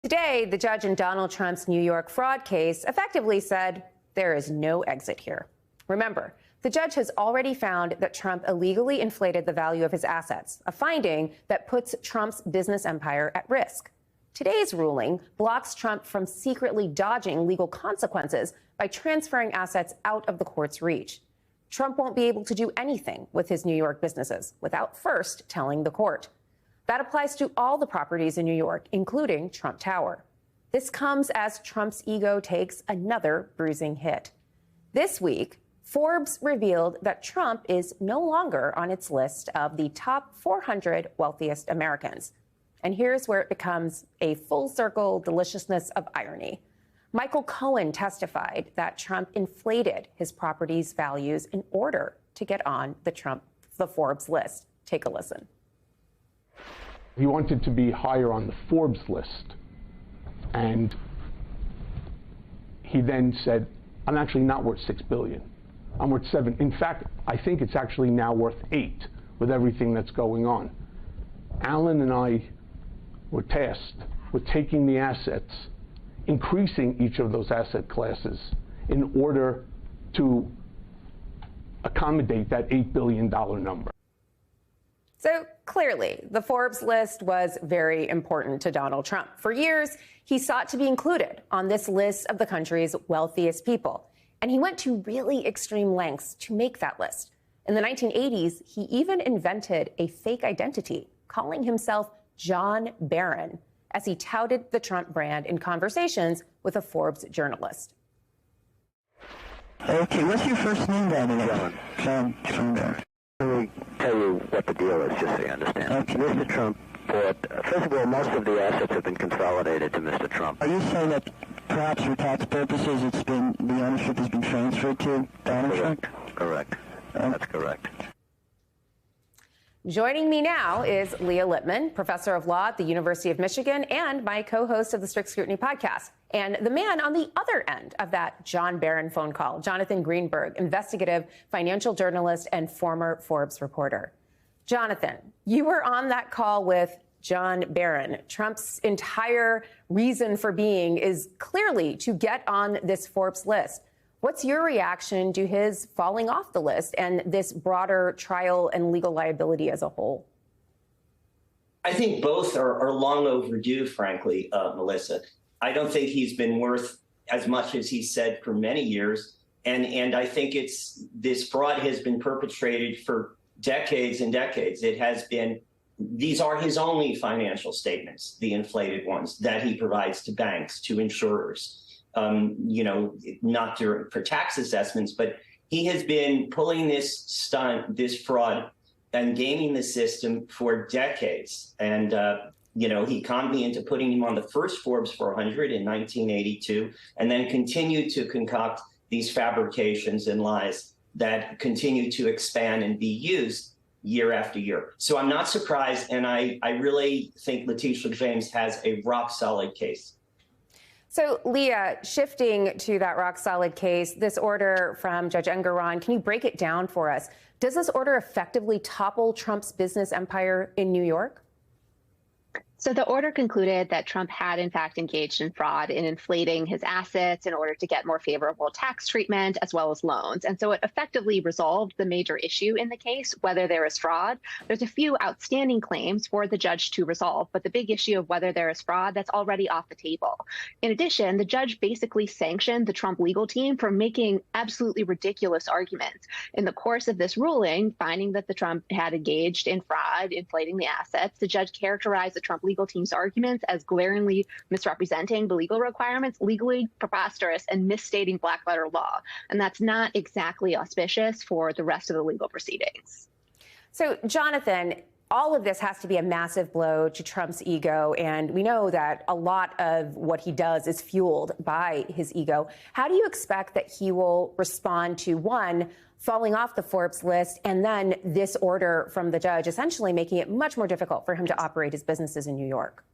Today, the judge in Donald Trump's New York fraud case effectively said there is no exit here. Remember, the judge has already found that Trump illegally inflated the value of his assets, a finding that puts Trump's business empire at risk. Today's ruling blocks Trump from secretly dodging legal consequences by transferring assets out of the court's reach. Trump won't be able to do anything with his New York businesses without first telling the court. That applies to all the properties in New York, including Trump Tower. This comes as Trump's ego takes another bruising hit. This week, Forbes revealed that Trump is no longer on its list of the top 400 wealthiest Americans. And here's where it becomes a full circle deliciousness of irony. Michael Cohen testified that Trump inflated his property's values in order to get on the Forbes list. Take a listen. He wanted to be higher on the Forbes list. And he then said, I'm actually not worth $6 billion. I'm worth $7 billion. In fact, I think it's actually now worth $8 billion with everything that's going on. Alan and I were tasked with taking the assets, increasing each of those asset classes in order to accommodate that $8 billion number. So clearly, the Forbes list was very important to Donald Trump. For years, he sought to be included on this list of the country's wealthiest people. And he went to really extreme lengths to make that list. In the 1980s, he even invented a fake identity, calling himself John Barron, as he touted the Trump brand in conversations with a Forbes journalist. Okay, what's your first name, then? John Barron. Let me tell you what the deal is, just so you understand. Okay. Mr. Trump bought, first of all, most of the assets have been consolidated to Mr. Trump. Are you saying that perhaps for tax purposes the ownership has been transferred to Donald Trump? Correct. That's correct. Joining me now is Leah Lippman, professor of law at the University of Michigan and my co-host of the Strict Scrutiny podcast. And the man on the other end of that John Barron phone call, Jonathan Greenberg, investigative financial journalist and former Forbes reporter. Jonathan, you were on that call with John Barron. Trump's entire reason for being is clearly to get on this Forbes list. What's your reaction to his falling off the list and this broader trial and legal liability as a whole? I think both are long overdue, frankly, Melissa. I don't think he's been worth as much as he said for many years. And I think this fraud has been perpetrated for decades and decades. These are his only financial statements, the inflated ones that he provides to banks, to insurers. Not for tax assessments, but he has been pulling this stunt, this fraud, and gaming the system for decades. And, he conned me into putting him on the first Forbes 400 in 1982, and then continued to concoct these fabrications and lies that continue to expand and be used year after year. So I'm not surprised, and I really think Letitia James has a rock-solid case. So, Leah, shifting to that rock-solid case, this order from Judge Engoron, can you break it down for us? Does this order effectively topple Trump's business empire in New York? So the order concluded that Trump had, in fact, engaged in fraud in inflating his assets in order to get more favorable tax treatment as well as loans. And so it effectively resolved the major issue in the case, whether there is fraud. There's a few outstanding claims for the judge to resolve, but the big issue of whether there is fraud, that's already off the table. In addition, the judge basically sanctioned the Trump legal team for making absolutely ridiculous arguments. In the course of this ruling, finding that the Trump had engaged in fraud, inflating the assets, the judge characterized the Trump legal team's arguments as glaringly misrepresenting the legal requirements, legally preposterous, and misstating black letter law. And that's not exactly auspicious for the rest of the legal proceedings. So, Jonathan, all of this has to be a massive blow to Trump's ego, and we know that a lot of what he does is fueled by his ego. How do you expect that he will respond to, one, falling off the Forbes list, and then this order from the judge essentially making it much more difficult for him to operate his businesses in New York?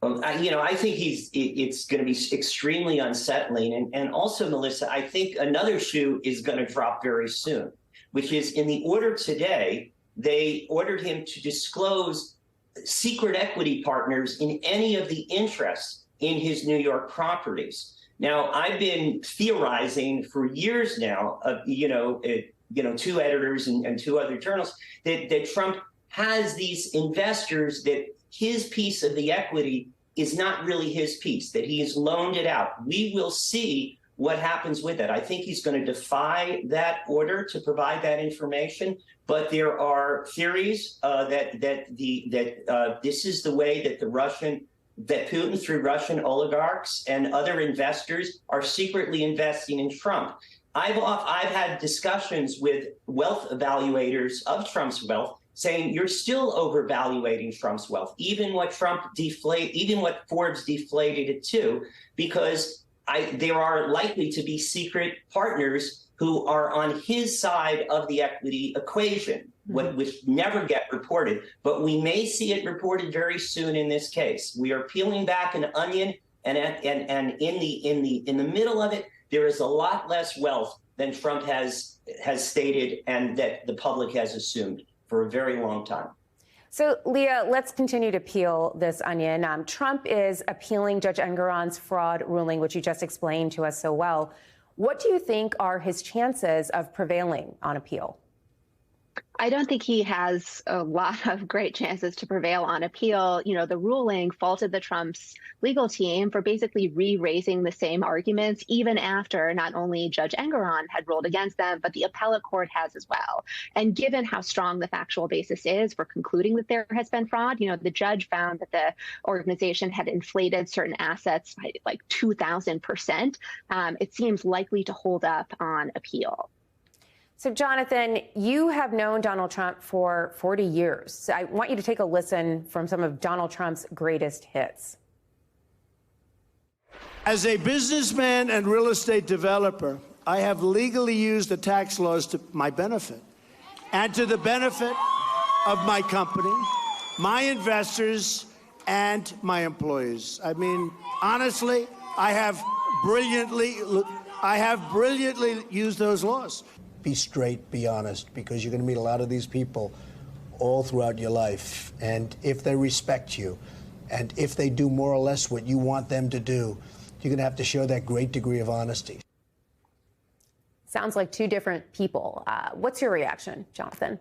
I think it's going to be extremely unsettling. And also, Melissa, I think another shoe is going to drop very soon, which is in the order today, they ordered him to disclose secret equity partners in any of the interests in his New York properties. Now, I've been theorizing for years now, two editors and two other journalists, that Trump has these investors, that his piece of the equity is not really his piece, that he has loaned it out. We will see what happens with it. I think he's going to defy that order to provide that information. But there are theories that this is the way that that Putin, through Russian oligarchs and other investors, are secretly investing in Trump. I've had discussions with wealth evaluators of Trump's wealth, saying you're still overvaluating Trump's wealth, even what Forbes deflated it to, because there are likely to be secret partners who are on his side of the equity equation, which never get reported. But we may see it reported very soon in this case. We are peeling back an onion, and in the middle of it, there is a lot less wealth than Trump has stated and that the public has assumed for a very long time. So, Leah, let's continue to peel this onion. Trump is appealing Judge Engoron's fraud ruling, which you just explained to us so well. What do you think are his chances of prevailing on appeal? I don't think he has a lot of great chances to prevail on appeal. You know, the ruling faulted the Trump's legal team for basically re-raising the same arguments, even after not only Judge Engoron had ruled against them, but the appellate court has as well. And given how strong the factual basis is for concluding that there has been fraud, you know, the judge found that the organization had inflated certain assets by like 2,000%. It seems likely to hold up on appeal. So, Jonathan, you have known Donald Trump for 40 years. So I want you to take a listen from some of Donald Trump's greatest hits. As a businessman and real estate developer, I have legally used the tax laws to my benefit and to the benefit of my company, my investors, and my employees. I mean, honestly, I have brilliantly used those laws. Be straight, be honest, because you're going to meet a lot of these people all throughout your life. And if they respect you, and if they do more or less what you want them to do, you're going to have to show that great degree of honesty. Sounds like two different people. What's your reaction, Jonathan?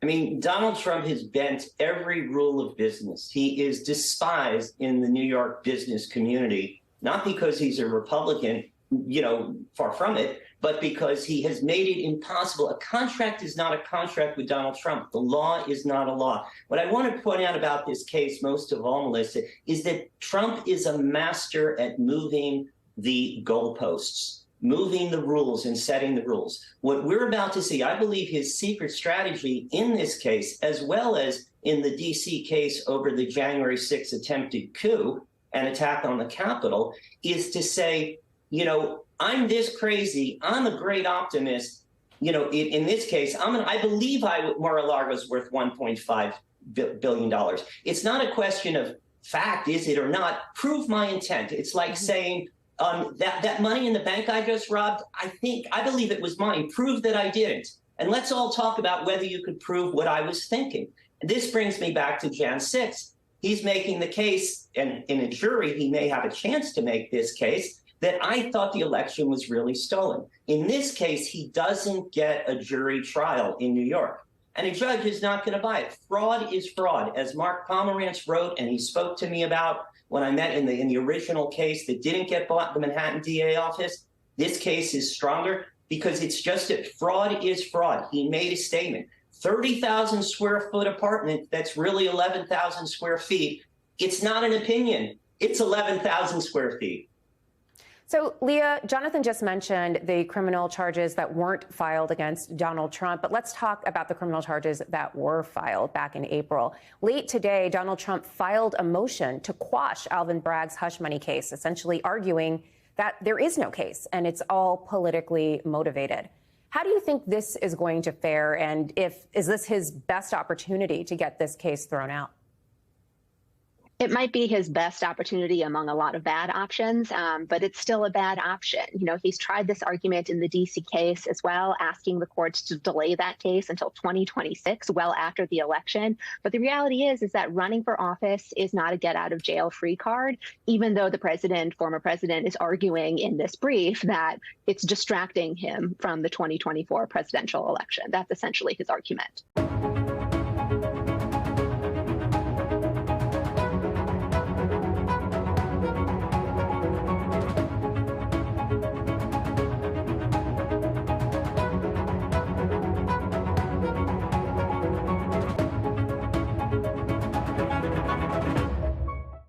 I mean, Donald Trump has bent every rule of business. He is despised in the New York business community, not because he's a Republican, far from it, but because he has made it impossible. A contract is not a contract with Donald Trump. The law is not a law. What I want to point out about this case, most of all, Melissa, is that Trump is a master at moving the goalposts, moving the rules and setting the rules. What we're about to see, I believe his secret strategy in this case, as well as in the D.C. case over the January 6th attempted coup and attack on the Capitol, is to say, I'm this crazy. I'm a great optimist. In this case, I believe Mar-a-Lago is worth $1.5 billion. It's not a question of fact, is it or not? Prove my intent. It's like saying that money in the bank I just robbed, I believe it was mine. Prove that I didn't. And let's all talk about whether you could prove what I was thinking. And this brings me back to Jan 6. He's making the case, and in a jury, he may have a chance to make this case, that I thought the election was really stolen. In this case, he doesn't get a jury trial in New York. And a judge is not going to buy it. Fraud is fraud. As Mark Pomerantz wrote, and he spoke to me about when I met in the original case that didn't get bought in the Manhattan DA office, this case is stronger because it's just that fraud is fraud. He made a statement. 30,000 square foot apartment that's really 11,000 square feet. It's not an opinion. It's 11,000 square feet. So, Leah, Jonathan just mentioned the criminal charges that weren't filed against Donald Trump, but let's talk about the criminal charges that were filed back in April. Late today, Donald Trump filed a motion to quash Alvin Bragg's hush money case, essentially arguing that there is no case and it's all politically motivated. How do you think this is going to fare, and is this his best opportunity to get this case thrown out? It might be his best opportunity among a lot of bad options, but it's still a bad option. You know, he's tried this argument in the DC case as well, asking the courts to delay that case until 2026, well after the election. But the reality is that running for office is not a get out of jail free card, even though the former president, is arguing in this brief that it's distracting him from the 2024 presidential election. That's essentially his argument.